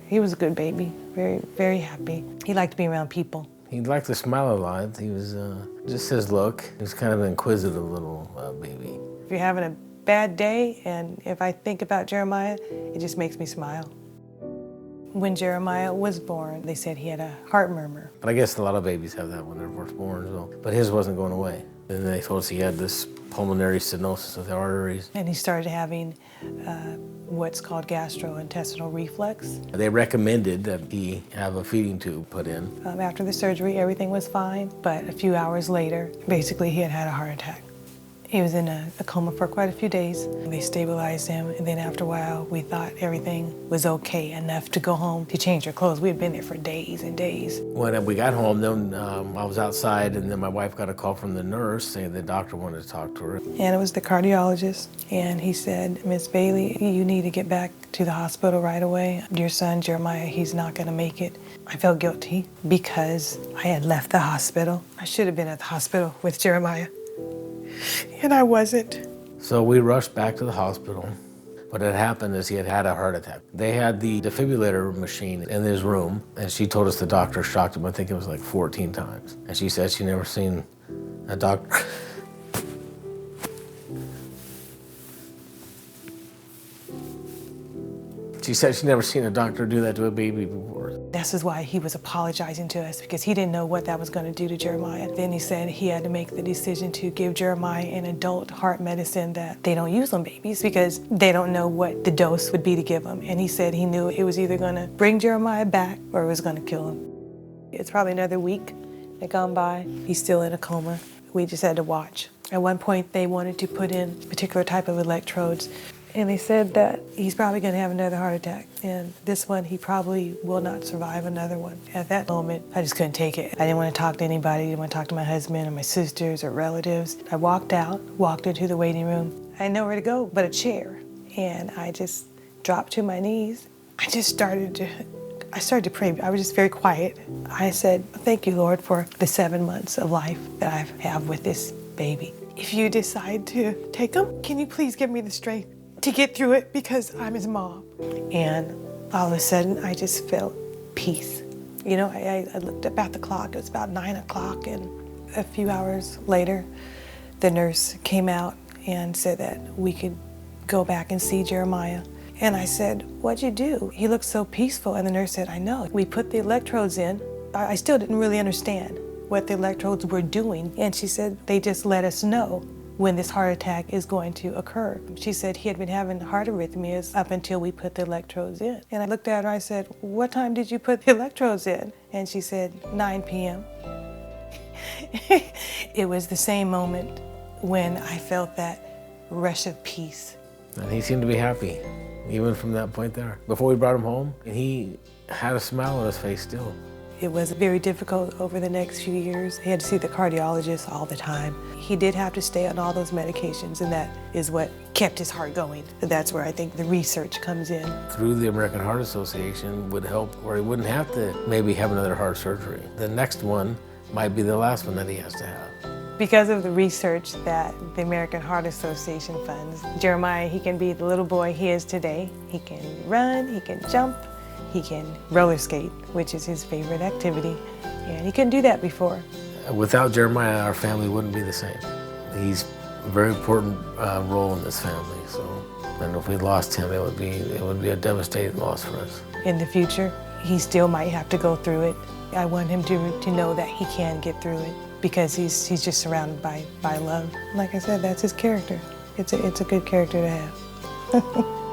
He was a good baby, very, very happy. He liked to be around people. He liked to smile a lot. He was, just his look, he was kind of an inquisitive little baby. If you're having a bad day, and if I think about Jeremiah, it just makes me smile. When Jeremiah was born, they said he had a heart murmur. But I guess a lot of babies have that when they're first born as well. But his wasn't going away. And they told us he had this pulmonary stenosis of the arteries. And he started having what's called gastrointestinal reflux. They recommended that he have a feeding tube put in. After the surgery, everything was fine, but a few hours later, basically he had had a heart attack. He was in a coma for quite a few days. They stabilized him, and then after a while, we thought everything was okay enough to go home to change our clothes. We had been there for days and days. When we got home, then I was outside, and then my wife got a call from the nurse saying the doctor wanted to talk to her. And it was the cardiologist, and he said, Miss Bailey, you need to get back to the hospital right away. Your son, Jeremiah, he's not gonna make it. I felt guilty because I had left the hospital. I should have been at the hospital with Jeremiah. And I wasn't. So we rushed back to the hospital. What had happened is he had had a heart attack. They had the defibrillator machine in his room, and she told us the doctor shocked him. I think it was like 14 times. And she said she never seen a doctor. She said she never seen a doctor do that to a baby before. This is why he was apologizing to us, because he didn't know what that was going to do to Jeremiah. Then he said he had to make the decision to give Jeremiah an adult heart medicine that they don't use on babies because they don't know what the dose would be to give him. And he said he knew it was either going to bring Jeremiah back or it was going to kill him. It's probably another week that gone by. He's still in a coma. We just had to watch. At one point, they wanted to put in a particular type of electrodes. And they said that he's probably going to have another heart attack. And this one, he probably will not survive another one. At that moment, I just couldn't take it. I didn't want to talk to anybody. I didn't want to talk to my husband or my sisters or relatives. I walked out, walked into the waiting room. I had nowhere to go but a chair. And I just dropped to my knees. I started to pray. I was just very quiet. I said, thank you, Lord, for the 7 months of life that I have with this baby. If you decide to take him, can you please give me the strength to get through it, because I'm his mom. And all of a sudden, I just felt peace. You know, I looked up at the clock. It was about 9 o'clock, and a few hours later, the nurse came out and said that we could go back and see Jeremiah. And I said, what'd you do? He looked so peaceful. And the nurse said, I know. We put the electrodes in. I still didn't really understand what the electrodes were doing. And she said, they just let us know when this heart attack is going to occur. She said he had been having heart arrhythmias up until we put the electrodes in. And I looked at her, I said, what time did you put the electrodes in? And she said, 9 p.m. It was the same moment when I felt that rush of peace. And he seemed to be happy, even from that point there. Before we brought him home, he had a smile on his face still. It was very difficult over the next few years. He had to see the cardiologist all the time. He did have to stay on all those medications, and that is what kept his heart going. That's where I think the research comes in. Through the American Heart Association would help where he wouldn't have to maybe have another heart surgery. The next one might be the last one that he has to have. Because of the research that the American Heart Association funds, Jeremiah, he can be the little boy he is today. He can run, he can jump, he can roller skate, which is his favorite activity, and he couldn't do that before. Without Jeremiah, our family wouldn't be the same. He's a very important role in this family, and if we lost him, it would be a devastating loss for us. In the future, he still might have to go through it. I want him to know that he can get through it because he's just surrounded by love. Like I said, that's his character. It's a good character to have.